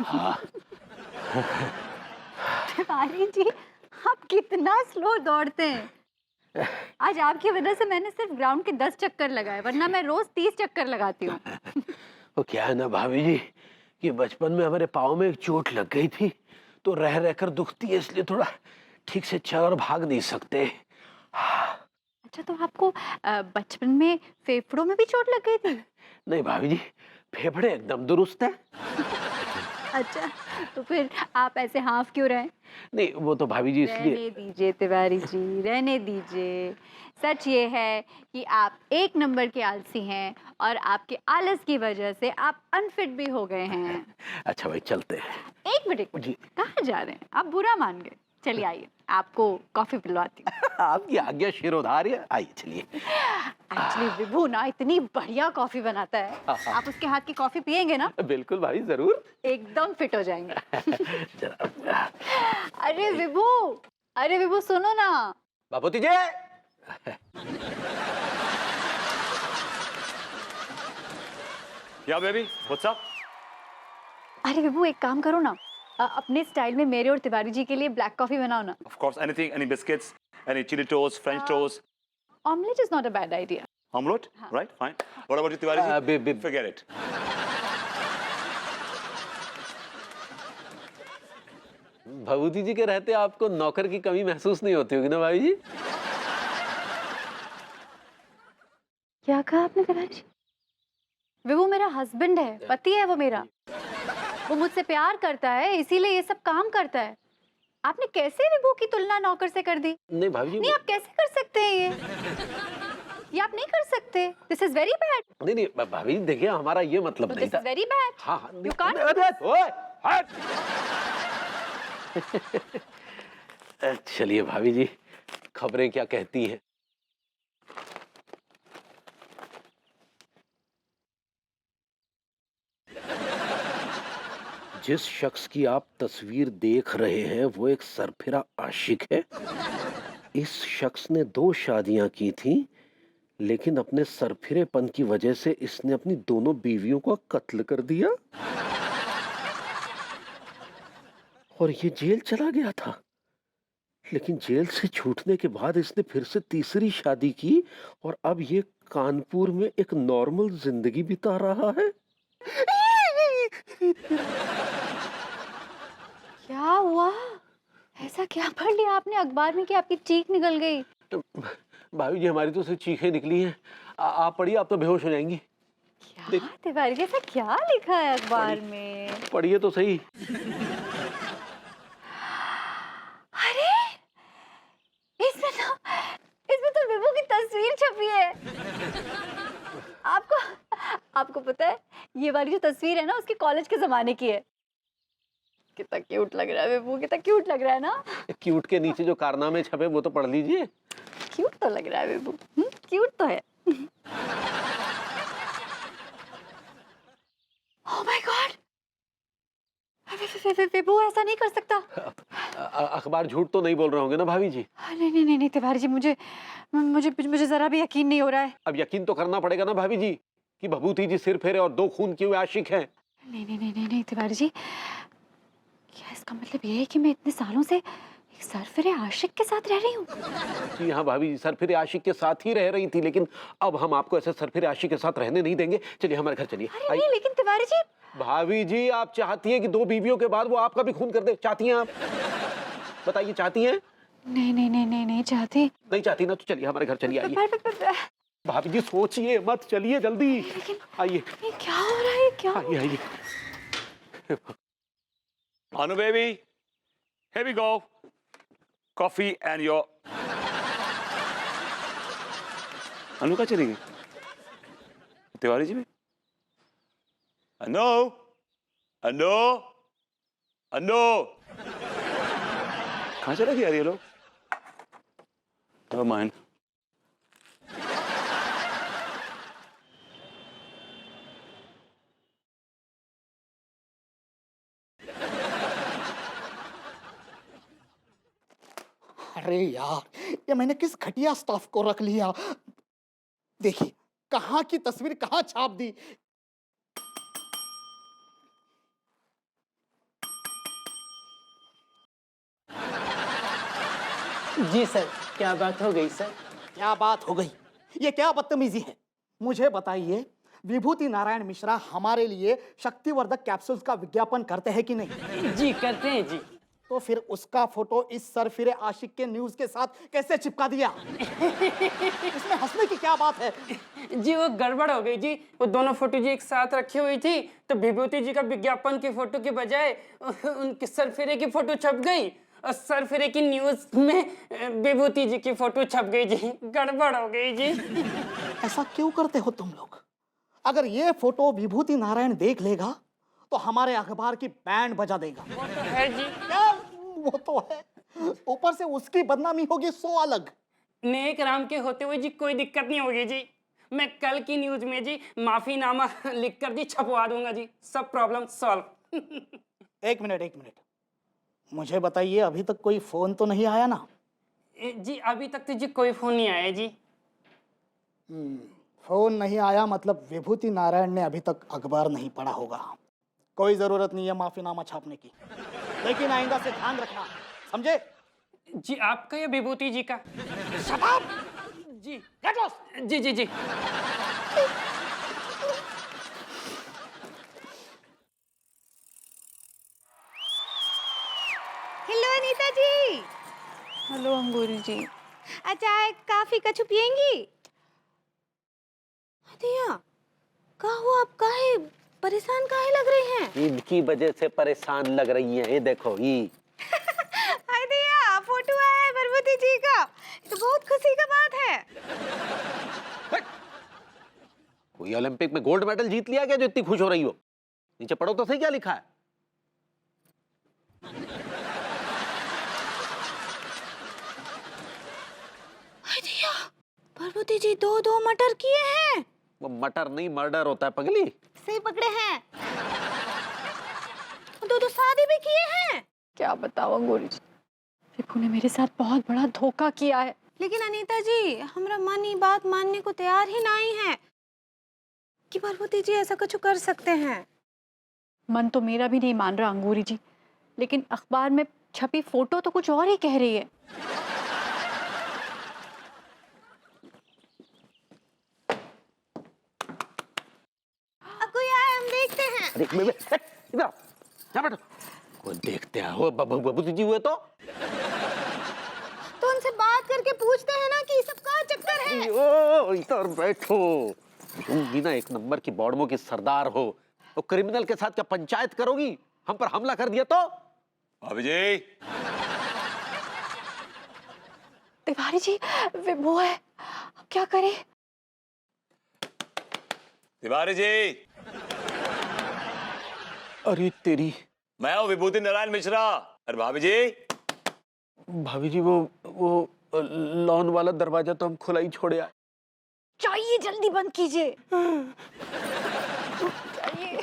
हाँ। तिवारी जी, आप कितना स्लो दौड़ते हैं। आज आपकी वजह से मैंने सिर्फ ग्राउंड के 10 चक्कर लगाए, वरना मैं रोज 30 चक्कर लगाती हूँ। वो क्या है ना भाभी जी कि बचपन में हमारे पाँव में एक चोट लग गई थी, तो रह रहकर दुखती है, इसलिए थोड़ा ठीक से चल और भाग नहीं सकते। अच्छा, तो आपको बचपन में फेफड़ों में भी चोट लग गई थी? नहीं भाभी जी, फेफड़े एकदम दुरुस्त है। अच्छा, तो फिर आप ऐसे हाफ क्यों रहे? नहीं वो तो भाभी जी इसलिए। रहने दीजिए तिवारी जी, रहने दीजिए। सच ये है कि आप एक नंबर के आलसी हैं और आपके आलस की वजह से आप अनफिट भी हो गए हैं। अच्छा भाई चलते हैं। 1 मिनट, 1 मिनट, जी। कहाँ जा रहे हैं? आप बुरा मान गए। चलिए आइए, आपको कॉफ़ी पिलवाती हूँ। आपकी आज्ञा शिरोधार्य, आइए चलिए। एक्चुअली विभू ना इतनी बढ़िया कॉफ़ी बनाता है। आप उसके हाथ की कॉफ़ी पिएँगे ना, बिल्कुल भाई जरूर। एकदम फिट हो जाएँगे। जरा अरे विभू, अरे विभू सुनो ना। बापूती जी। Yeah, baby. What's up? अरे विभू एक काम करो ना, अपने स्टाइल में मेरे और तिवारी जी के लिए ब्लैक कॉफ़ी बनाओ ना। Of course, anything, any biscuits, any chili toast, French toast, omelette is not a bad idea. omelette, right? Fine. What about you, Tiwari ji? Forget it. भभूति जी के रहते आपको नौकर की कमी महसूस नहीं होती होगी ना भाई जी? क्या कहा आपने तिवारी जी? विभू मेरा हस्बैंड है, पति है वो मेरा। वो मुझसे प्यार करता है, इसीलिए ये सब काम करता है। आपने कैसे विभू की तुलना नौकर से कर दी? नहीं भाभी जी नहीं, आप कैसे कर सकते हैं ये आप नहीं कर सकते। This is very bad. नहीं नहीं भाभी जी देखिए हमारा ये मतलब नहीं दिस था। Is very bad. हाँ हाँ You can't do अरे, ओए, हट! चलिए भाभी जी, खबरें क्या कहती हैं? जिस शख्स की आप तस्वीर देख रहे हैं वो एक सरफिरा आशिक है। इस शख्स ने 2 शादियां की थी, लेकिन अपने सरफिरेपन की वजह से इसने अपनी दोनों बीवियों का कत्ल कर दिया और ये जेल चला गया था। लेकिन जेल से छूटने के बाद इसने फिर से तीसरी शादी की और अब ये कानपुर में एक नॉर्मल जिंदगी बिता रहा है। क्या हुआ? ऐसा क्या पढ़ लिया आपने अखबार में कि आपकी चीख निकल गई? भाभी जी हमारी तो सिर्फ चीखें निकली हैं। आप पढ़िए, आप तो बेहोश हो जाएंगी। क्या तिवारी जी, ऐसा क्या लिखा है अखबार में? पढ़िए तो सही। अरे इसमें तो विभू की तस्वीर छपी है। आपको आपको पता है ये वाली जो तस्वीर है ना उसके कॉलेज के जमाने की है। कितना क्यूट लग रहा है विभू, कितना क्यूट लग रहा है ना। क्यूट के नीचे जो कारनामे छपे वो तो पढ़ लीजिए। क्यूट तो लग रहा है विभू, क्यूट तो है। ओह माय गॉड, विभू ऐसा नहीं कर सकता। अखबार झूठ तो नहीं बोल रहे होंगे ना भाभी जी? नहीं नहीं नहीं नहीं तिवारी जी, मुझे मुझे मुझे जरा भी यकीन नहीं हो रहा है। अब यकीन तो करना पड़ेगा ना भाभी जी कि भभूति जी सिर फेरे और 2 खून किए हुए आशिक हैं। नहीं नहीं नहीं नहीं नहीं तिवारी जी, क्या इसका मतलब ये है कि मैं इतने सालों से एक सरफिरे आशिक के साथ रह रही हूँ? जी हाँ भाभी जी, सरफिरे आशिक के साथ ही रह रही थी, लेकिन अब हम आपको ऐसे सरफिरे आशिक के साथ रहने नहीं देंगे। चलिए हमारे घर चलिए। अरे नहीं, लेकिन तिवारी जी। भाभी जी आप चाहती हैं कि 2 बीवियों के बाद वो आपका भी खून कर दे? चाहती हैं आप? बताइए चाहती हैं? नहीं नहीं नहीं नहीं नहीं चाहती। नहीं चाहती ना तो चलिए हमारे घर चलिए। आइए पर भाभी जी, सोचिए मत, चलिए जल्दी आइए। ये क्या हो रहा है, क्या? आइए आइए। Anu, baby. Here we go. Coffee and your. अनु कहाँ चली गई? तिवारी जी भी? अनु, अनु, अनु. कहाँ चला गया ये लोग? Never mind. अरे यार, ये मैंने किस घटिया स्टाफ को रख लिया। देखिए कहाँ की तस्वीर कहाँ छाप दी। जी सर, क्या बात हो गई सर? क्या बात हो गई? ये क्या बदतमीजी है? मुझे बताइए, विभूति नारायण मिश्रा हमारे लिए शक्तिवर्धक कैप्सूल्स का विज्ञापन करते हैं कि नहीं? जी करते हैं जी। तो फिर उसका फोटो इस सरफिरे आशिक के न्यूज के साथ कैसे चिपका दिया? इसमें हंसने की क्या बात है? जी वो गड़बड़ हो गई जी, वो दोनों फोटो जी एक साथ रखी हुई थी, तो विभूति जी का विज्ञापन की फोटो के बजाय उनके सरफिरे की फोटो छप गई और सरफिरे की न्यूज में विभूति जी की फोटो छप गई जी, गड़बड़ हो गई जी। ऐसा क्यों करते हो तुम लोग? अगर ये फोटो विभूति नारायण देख लेगा तो हमारे अखबार की बैंड बजा देगा। वो तो है जी। क्या? वो तो है, ऊपर से उसकी बदनामी होगी सो अलग। नेक राम के होते हुए जी कोई दिक्कत नहीं होगी जी, मैं कल की न्यूज में जी माफीनामा लिखकर जी छपवा दूंगा जी, सब प्रॉब्लम सॉल्व। एक मिनट, मुझे बताइए, अभी तक कोई फोन तो नहीं आया ना? जी अभी तक तो जी कोई फोन नहीं आया जी। फोन नहीं आया मतलब विभूति नारायण ने अभी तक अखबार नहीं पढ़ा होगा। कोई जरूरत नहीं है माफीनामा छापने की, लेकिन आइंदा से ध्यान रखना, समझे? जी आपका या विभूति जी का? Shut up! जी Get lost! जी जी जी। हेलो अनीता जी। हेलो अंगूरी जी। चाय काफी कछु पियेंगी? दिया, का हुआ? आप काहे परेशान काहे लग रही हैं? इनकी वजह से परेशान लग रही है, ये देखो ये। हाय दिया, फोटो आया है भरभूति जी का, ये तो बहुत खुशी का बात है। कोई ओलंपिक में गोल्ड मेडल जीत लिया क्या जो इतनी खुश हो रही हो? नीचे पढ़ो तो सही क्या लिखा है। हाय दिया, भरभूति जी दो मटर किए हैं। वो मटर नहीं मर्डर होता है पगली। सही पकड़े हैं। दो शादी भी किए हैं। क्या बताओ अंगूरी जी, विभू ने मेरे साथ बहुत बड़ा धोखा किया है। लेकिन अनीता जी, हमारा मन ये बात मानने को तैयार ही नहीं है कि भरभूति जी ऐसा कुछ कर सकते हैं। मन तो मेरा भी नहीं मान रहा अंगूरी जी, लेकिन अखबार में छपी फोटो तो कुछ और ही कह रही है। अब कोई आए, हम देखते हैं। अरे इधर आओ, यहाँ बैठो। कोई देखते हो बबूती जी हुए तो उनसे बात करके पूछते हैं ना कि ये सब का चक्कर है। ओ इधर बैठो। तुम भी ना एक नंबर की बॉडमो की सरदार हो, तो क्रिमिनल के साथ क्या पंचायत करोगी? हम पर हमला कर दिया तो? भाभी जी, तिवारी जी, विभू है, अब क्या करें? तिवारी जी, अरे तेरी, मैं हूँ विभूति नारायण मिश्रा। अरे भाभी जी, भाभी जी वो लॉन वाला दरवाजा तो हम खुला ही छोड़े आए। चाहिए जल्दी बंद कीजिए। चाहिए।